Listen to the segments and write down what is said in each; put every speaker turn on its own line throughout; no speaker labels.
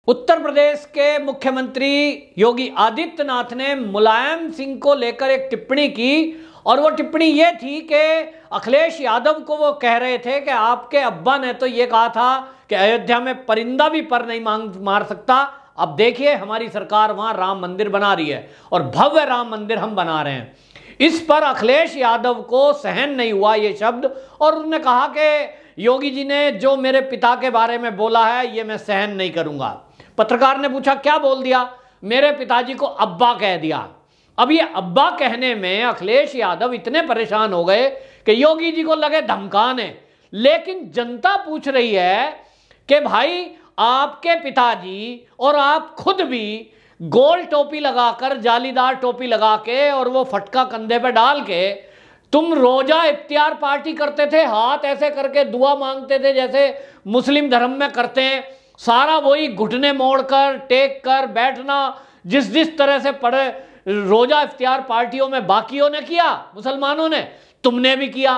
उत्तर प्रदेश के मुख्यमंत्री योगी आदित्यनाथ ने मुलायम सिंह को लेकर एक टिप्पणी की और वो टिप्पणी ये थी कि अखिलेश यादव को वो कह रहे थे कि आपके अब्बा ने तो ये कहा था कि अयोध्या में परिंदा भी पर नहीं मार सकता। अब देखिए हमारी सरकार वहां राम मंदिर बना रही है और भव्य राम मंदिर हम बना रहे हैं। इस पर अखिलेश यादव को सहन नहीं हुआ ये शब्द और उन्होंने कहा कि योगी जी ने जो मेरे पिता के बारे में बोला है ये मैं सहन नहीं करूंगा। पत्रकार ने पूछा क्या बोल दिया? मेरे पिताजी को अब्बा कह दिया। अब ये अब्बा कहने में अखिलेश यादव इतने परेशान हो गए कि योगी जी को लगे धमकाने। लेकिन जनता पूछ रही है कि भाई आपके पिताजी और आप खुद भी गोल टोपी लगाकर, जालीदार टोपी लगा के और वो फटका कंधे पे डाल के तुम रोजा इफ्तियार पार्टी करते थे, हाथ ऐसे करके दुआ मांगते थे जैसे मुस्लिम धर्म में करते हैं। सारा वही घुटने मोड़कर, टेक कर बैठना, जिस तरह से पढ़े रोजा इफ्तियार पार्टियों में बाकियों ने किया, मुसलमानों ने, तुमने भी किया।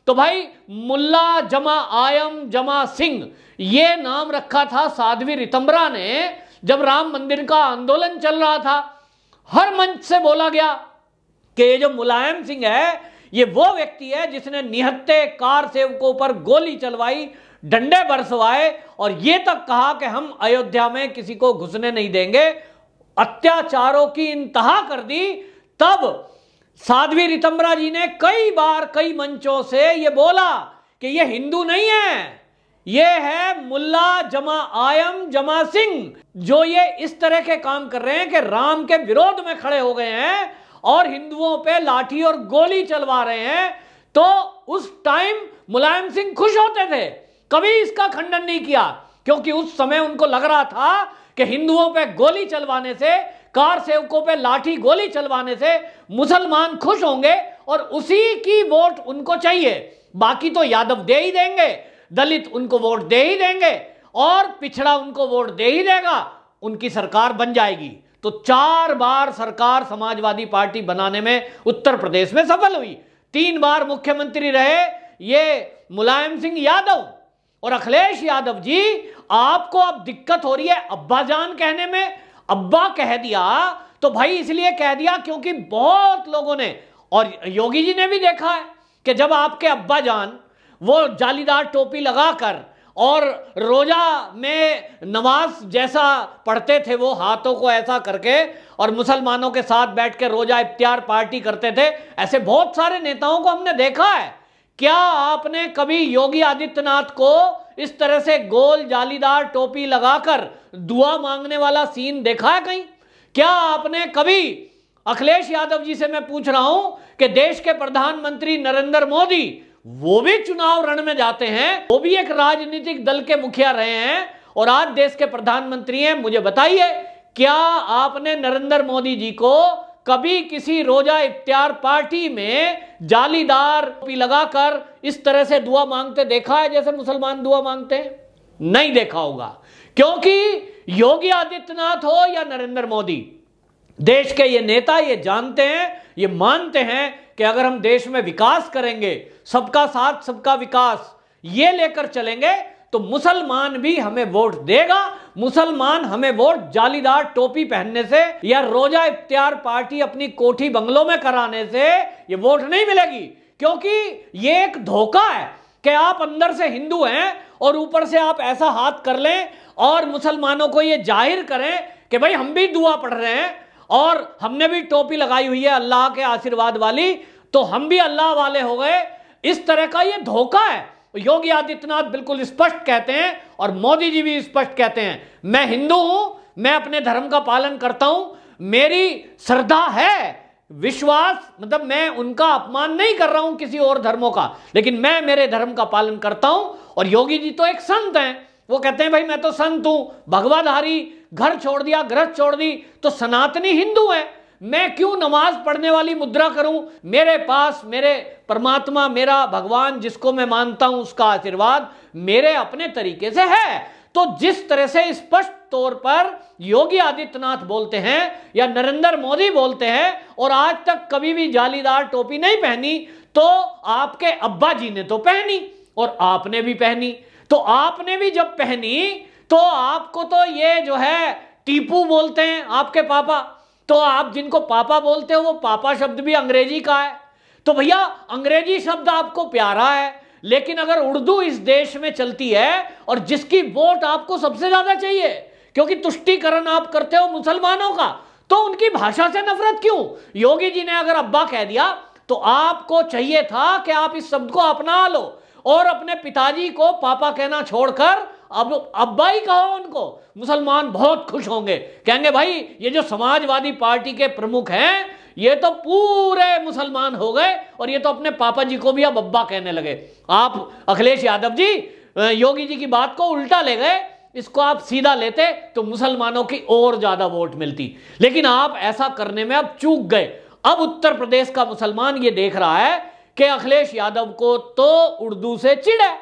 तो भाई मुल्ला जमा आयम जमा सिंह ये नाम रखा था साध्वी रितंबरा ने जब राम मंदिर का आंदोलन चल रहा था। हर मंच से बोला गया कि ये जो मुलायम सिंह है ये वो व्यक्ति है जिसने निहत्ते कार सेवकों पर गोली चलवाई, डंडे बरसवाए और ये तक कहा कि हम अयोध्या में किसी को घुसने नहीं देंगे। अत्याचारों की इंतहा कर दी। तब साध्वी रितंबरा जी ने कई बार कई मंचों से ये बोला कि ये हिंदू नहीं है, ये है मुल्ला जमा आयम जमा सिंह, जो ये इस तरह के काम कर रहे हैं कि राम के विरोध में खड़े हो गए हैं और हिंदुओं पे लाठी और गोली चलवा रहे हैं। तो उस टाइम मुलायम सिंह खुश होते थे, कभी इसका खंडन नहीं किया, क्योंकि उस समय उनको लग रहा था कि हिंदुओं पे गोली चलवाने से, कार सेवकों पे लाठी गोली चलवाने से मुसलमान खुश होंगे और उसी की वोट उनको चाहिए। बाकी तो यादव दे ही देंगे, दलित उनको वोट दे ही देंगे और पिछड़ा उनको वोट दे ही देगा, उनकी सरकार बन जाएगी। तो 4 बार सरकार समाजवादी पार्टी बनाने में उत्तर प्रदेश में सफल हुई। 3 बार मुख्यमंत्री रहे ये मुलायम सिंह यादव। और अखिलेश यादव जी आपको अब दिक्कत हो रही है अब्बा जान कहने में। अब्बा कह दिया तो भाई इसलिए कह दिया क्योंकि बहुत लोगों ने, और योगी जी ने भी देखा है कि जब आपके अब्बा जान वो जालीदार टोपी लगाकर और रोजा में नमाज जैसा पढ़ते थे, वो हाथों को ऐसा करके और मुसलमानों के साथ बैठ के रोजा इफ्तियार पार्टी करते थे, ऐसे बहुत सारे नेताओं को हमने देखा है। क्या आपने कभी योगी आदित्यनाथ को इस तरह से गोल जालीदार टोपी लगाकर दुआ मांगने वाला सीन देखा है कहीं? क्या आपने कभी, अखिलेश यादव जी से मैं पूछ रहा हूं कि देश के प्रधानमंत्री नरेंद्र मोदी, वो भी चुनाव रण में जाते हैं, वो भी एक राजनीतिक दल के मुखिया रहे हैं और आज देश के प्रधानमंत्री हैं। मुझे बताइए क्या आपने नरेंद्र मोदी जी को कभी किसी रोजा इफ्तियार पार्टी में जालीदार टोपी लगाकर इस तरह से दुआ मांगते देखा है जैसे मुसलमान दुआ मांगते हैं? नहीं देखा होगा, क्योंकि योगी आदित्यनाथ हो या नरेंद्र मोदी, देश के ये नेता ये जानते हैं, ये मानते हैं कि अगर हम देश में विकास करेंगे, सबका साथ सबका विकास ये लेकर चलेंगे तो मुसलमान भी हमें वोट देगा। मुसलमान हमें वोट जालीदार टोपी पहनने से या रोजा इफ्तियार पार्टी अपनी कोठी बंगलों में कराने से ये वोट नहीं मिलेगी, क्योंकि ये एक धोखा है कि आप अंदर से हिंदू हैं और ऊपर से आप ऐसा हाथ कर लें और मुसलमानों को ये जाहिर करें कि भाई हम भी दुआ पढ़ रहे हैं और हमने भी टोपी लगाई हुई है अल्लाह के आशीर्वाद वाली, तो हम भी अल्लाह वाले हो गए। इस तरह का ये धोखा है। योगी आदित्यनाथ बिल्कुल स्पष्ट कहते हैं और मोदी जी भी स्पष्ट कहते हैं, मैं हिंदू हूं, मैं अपने धर्म का पालन करता हूं, मेरी श्रद्धा है, विश्वास, मतलब मैं उनका अपमान नहीं कर रहा हूं किसी और धर्मों का, लेकिन मैं मेरे धर्म का पालन करता हूं। और योगी जी तो एक संत हैं, वो कहते हैं भाई मैं तो संत हूं, भगवाधारी, घर छोड़ दिया, गृहस्थ छोड़ दी, तो सनातनी हिंदू है, मैं क्यों नमाज पढ़ने वाली मुद्रा करूं? मेरे पास मेरे परमात्मा, मेरा भगवान जिसको मैं मानता हूं, उसका आशीर्वाद मेरे अपने तरीके से है। तो जिस तरह से स्पष्ट तौर पर योगी आदित्यनाथ बोलते हैं या नरेंद्र मोदी बोलते हैं और आज तक कभी भी जालीदार टोपी नहीं पहनी, तो आपके अब्बा जी ने तो पहनी और आपने भी पहनी। तो आपने भी जब पहनी तो आपको तो ये जो है टीपू बोलते हैं आपके पापा, तो आप जिनको पापा बोलते हो वो पापा शब्द भी अंग्रेजी का है। तो भैया अंग्रेजी शब्द आपको प्यारा है, लेकिन अगर उर्दू इस देश में चलती है और जिसकी वोट आपको सबसे ज्यादा चाहिए, क्योंकि तुष्टीकरण आप करते हो मुसलमानों का, तो उनकी भाषा से नफरत क्यों? योगी जी ने अगर अब्बा कह दिया तो आपको चाहिए था कि आप इस शब्द को अपना लो और अपने पिताजी को पापा कहना छोड़कर अब अब्बा ही कहो उनको। मुसलमान बहुत खुश होंगे, कहेंगे भाई ये जो समाजवादी पार्टी के प्रमुख हैं ये तो पूरे मुसलमान हो गए और ये तो अपने पापा जी को भी अब अब्बा कहने लगे। आप अखिलेश यादव जी योगी जी की बात को उल्टा ले गए, इसको आप सीधा लेते तो मुसलमानों की और ज्यादा वोट मिलती, लेकिन आप ऐसा करने में अब चूक गए। अब उत्तर प्रदेश का मुसलमान ये देख रहा है कि अखिलेश यादव को तो उर्दू से चिढ़ है,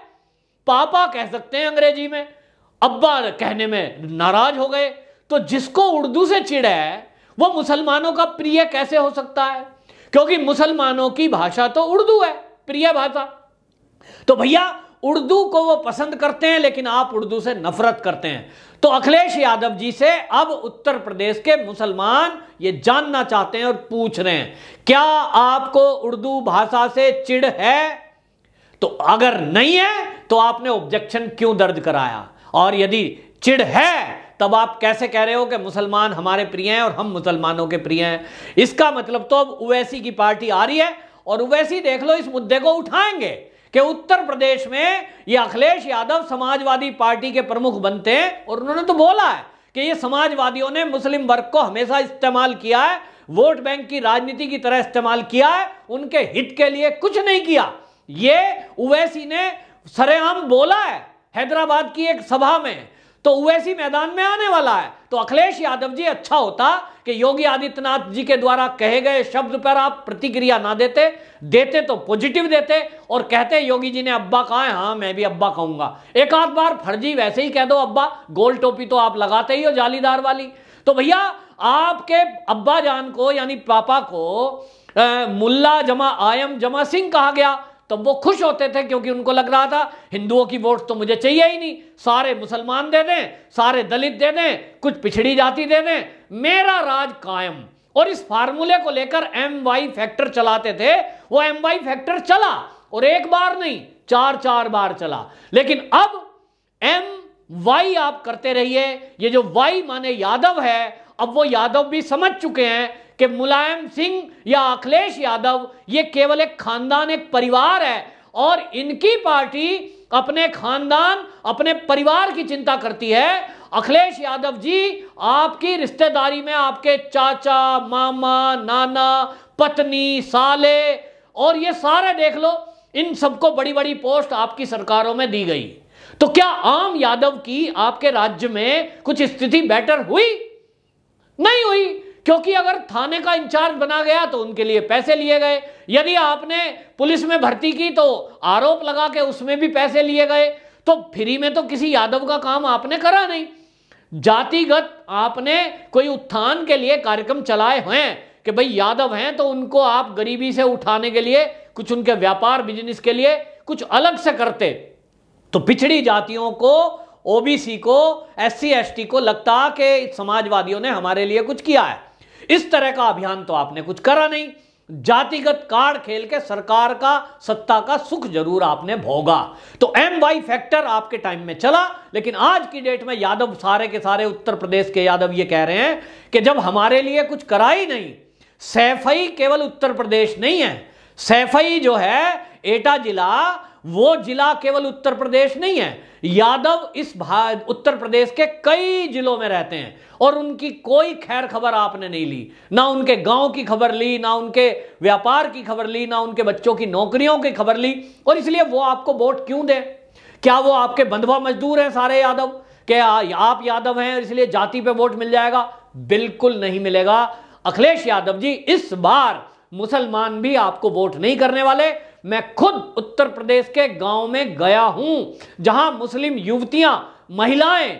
पापा कह सकते हैं अंग्रेजी में, अब्बा कहने में नाराज हो गए, तो जिसको उर्दू से चिढ़ है वो मुसलमानों का प्रिय कैसे हो सकता है? क्योंकि मुसलमानों की भाषा तो उर्दू है, प्रिय भाषा। तो भैया उर्दू को वो पसंद करते हैं, लेकिन आप उर्दू से नफरत करते हैं। तो अखिलेश यादव जी से अब उत्तर प्रदेश के मुसलमान ये जानना चाहते हैं और पूछ रहे हैं, क्या आपको उर्दू भाषा से चिढ़ है? तो अगर नहीं है तो आपने ऑब्जेक्शन क्यों दर्ज कराया? और यदि चिढ़ है तब आप कैसे कह रहे हो कि मुसलमान हमारे प्रिय हैं और हम मुसलमानों के प्रिय हैं? इसका मतलब तो अब ओवैसी की पार्टी आ रही है और ओवैसी देख लो इस मुद्दे को उठाएंगे कि उत्तर प्रदेश में ये अखिलेश यादव समाजवादी पार्टी के प्रमुख बनते हैं। और उन्होंने तो बोला है कि ये समाजवादियों ने मुस्लिम वर्ग को हमेशा इस्तेमाल किया है, वोट बैंक की राजनीति की तरह इस्तेमाल किया है, उनके हित के लिए कुछ नहीं किया। ये ओवैसी ने सरेआम बोला है हैदराबाद की एक सभा में, तो ओवैसी मैदान में आने वाला है। तो अखिलेश यादव जी अच्छा होता कि योगी आदित्यनाथ जी के द्वारा कहे गए शब्द पर आप प्रतिक्रिया ना देते तो पॉजिटिव देते और कहते योगी जी ने अब्बा कहा है, हाँ मैं भी अब्बा कहूंगा। एक आध बार फर्जी वैसे ही कह दो अब्बा, गोल टोपी तो आप लगाते ही हो जालीदार वाली। तो भैया आपके अब्बा जान को यानी पापा को मुल्ला जमा आयम जमा सिंह कहा गया, तब वो खुश होते थे क्योंकि उनको लग रहा था हिंदुओं की वोट तो मुझे चाहिए ही नहीं, सारे मुसलमान दे दें, सारे दलित दे दें, कुछ पिछड़ी जाति दे दें, मेरा राज कायम। और इस फार्मूले को लेकर MY फैक्टर चलाते थे। वो MY फैक्टर चला और एक बार नहीं 4 बार चला, लेकिन अब MY आप करते रहिए। ये जो Y माने यादव है, अब वो यादव भी समझ चुके हैं कि मुलायम सिंह या अखिलेश यादव ये केवल एक खानदान, एक परिवार है और इनकी पार्टी अपने खानदान, अपने परिवार की चिंता करती है। अखिलेश यादव जी आपकी रिश्तेदारी में आपके चाचा, मामा, नाना, पत्नी, साले और ये सारे देख लो, इन सबको बड़ी बड़ी पोस्ट आपकी सरकारों में दी गई। तो क्या आम यादव की आपके राज्य में कुछ स्थिति बेटर हुई? नहीं हुई, क्योंकि अगर थाने का इंचार्ज बना गया तो उनके लिए पैसे लिए गए, यदि आपने पुलिस में भर्ती की तो आरोप लगा के उसमें भी पैसे लिए गए। तो फ्री में तो किसी यादव का काम आपने करा नहीं, जातिगत आपने कोई उत्थान के लिए कार्यक्रम चलाए हुए हैं कि भाई यादव हैं तो उनको आप गरीबी से उठाने के लिए, कुछ उनके व्यापार बिजनेस के लिए कुछ अलग से करते। तो पिछड़ी जातियों को, OBC को, SC ST को लगता कि समाजवादियों ने हमारे लिए कुछ किया है। इस तरह का अभियान तो आपने कुछ करा नहीं। जातिगत कार्ड खेल के सरकार का, सत्ता का सुख जरूर आपने भोगा। तो MY फैक्टर आपके टाइम में चला, लेकिन आज की डेट में यादव सारे के सारे उत्तर प्रदेश के यादव ये कह रहे हैं कि जब हमारे लिए कुछ करा ही नहीं। सैफई केवल उत्तर प्रदेश नहीं है, सैफई जो है एटा जिला, वो जिला केवल उत्तर प्रदेश नहीं है। यादव इस उत्तर प्रदेश के कई जिलों में रहते हैं और उनकी कोई खैर खबर आपने नहीं ली, ना उनके गांव की खबर ली, ना उनके व्यापार की खबर ली, ना उनके बच्चों की नौकरियों की खबर ली। और इसलिए वो आपको वोट क्यों दे? क्या वो आपके बंधुआ मजदूर हैं सारे यादव? क्या आप यादव हैं इसलिए जाति पे वोट मिल जाएगा? बिल्कुल नहीं मिलेगा। अखिलेश यादव जी इस बार मुसलमान भी आपको वोट नहीं करने वाले। मैं खुद उत्तर प्रदेश के गांव में गया हूं जहां मुस्लिम युवतियां, महिलाएं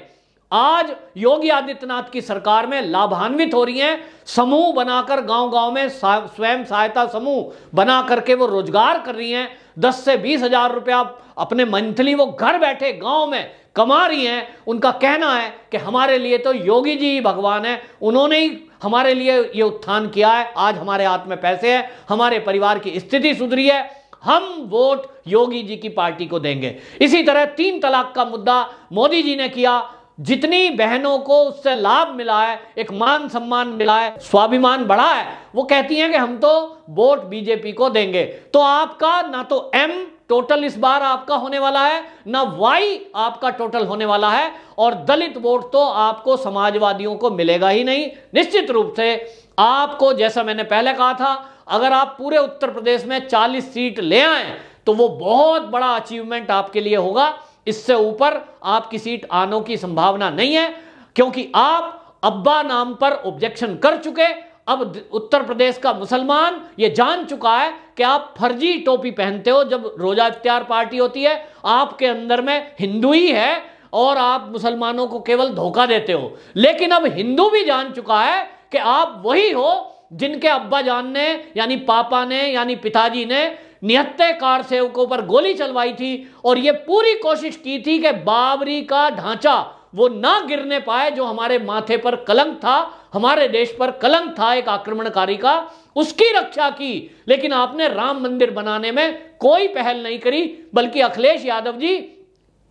आज योगी आदित्यनाथ की सरकार में लाभान्वित हो रही हैं। समूह बनाकर गांव-गांव में स्वयं सहायता समूह बना करके वो रोजगार कर रही हैं। 10 से 20 हजार रुपया अपने मंथली वो घर बैठे गांव में कमा रही हैं, उनका कहना है कि हमारे लिए तो योगी जी ही भगवान है, उन्होंने ही हमारे लिए ये उत्थान किया है, आज हमारे हाथ में पैसे हैं, हमारे परिवार की स्थिति सुधरी है, हम वोट योगी जी की पार्टी को देंगे। इसी तरह 3 तलाक का मुद्दा मोदी जी ने किया, जितनी बहनों को उससे लाभ मिला है, एक मान सम्मान मिला है, स्वाभिमान बढ़ा है, वो कहती हैं कि हम तो वोट बीजेपी को देंगे। तो आपका ना तो एम टोटल इस बार आपका होने वाला है, ना वाई आपका टोटल होने वाला है, और दलित वोट तो आपको समाजवादियों को मिलेगा ही नहीं। निश्चित रूप से आपको, जैसा मैंने पहले कहा था, अगर आप पूरे उत्तर प्रदेश में 40 सीट ले आए तो वो बहुत बड़ा अचीवमेंट आपके लिए होगा। इससे ऊपर आपकी सीट आने की संभावना नहीं है, क्योंकि आप अब्बा नाम पर ऑब्जेक्शन कर चुके। अब उत्तर प्रदेश का मुसलमान ये जान चुका है कि आप फर्जी टोपी पहनते हो जब रोजा इफ्तियार पार्टी होती है, आपके अंदर में हिंदू ही है और आप मुसलमानों को केवल धोखा देते हो। लेकिन अब हिंदू भी जान चुका है कि आप वही हो जिनके अब्बा जान ने, यानी पापा ने, यानी पिताजी ने 79 कार सेवकों पर गोली चलवाई थी, और ये पूरी कोशिश की थी कि बाबरी का ढांचा वो ना गिरने पाए, जो हमारे माथे पर कलंक था, हमारे देश पर कलंक था एक आक्रमणकारी का, उसकी रक्षा की। लेकिन आपने राम मंदिर बनाने में कोई पहल नहीं करी, बल्कि अखिलेश यादव जी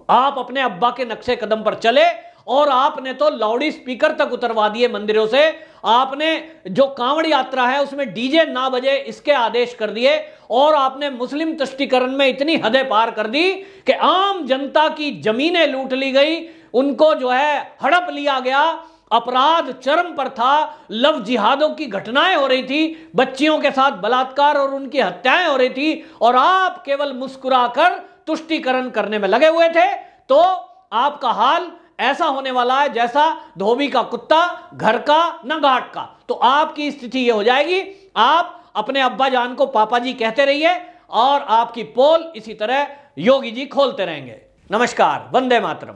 आप अपने अब्बा के नक्शे कदम पर चले, और आपने तो लाउडी स्पीकर तक उतरवा दिए मंदिरों से। आपने जो कांवड़ यात्रा है उसमें डीजे ना बजे इसके आदेश कर दिए, और आपने मुस्लिम तुष्टीकरण में इतनी हदें पार कर दी कि आम जनता की जमीनें लूट ली गई, उनको जो है हड़प लिया गया, अपराध चरम पर था, लव जिहादों की घटनाएं हो रही थी, बच्चियों के साथ बलात्कार और उनकी हत्याएं हो रही थी, और आप केवल मुस्कुराकर तुष्टीकरण करने में लगे हुए थे। तो आपका हाल ऐसा होने वाला है जैसा धोबी का कुत्ता, घर का न घाट का। तो आपकी स्थिति ये हो जाएगी, आप अपने अब्बा जान को पापा जी कहते रहिए, और आपकी पोल इसी तरह योगी जी खोलते रहेंगे। नमस्कार, वंदे मातरम।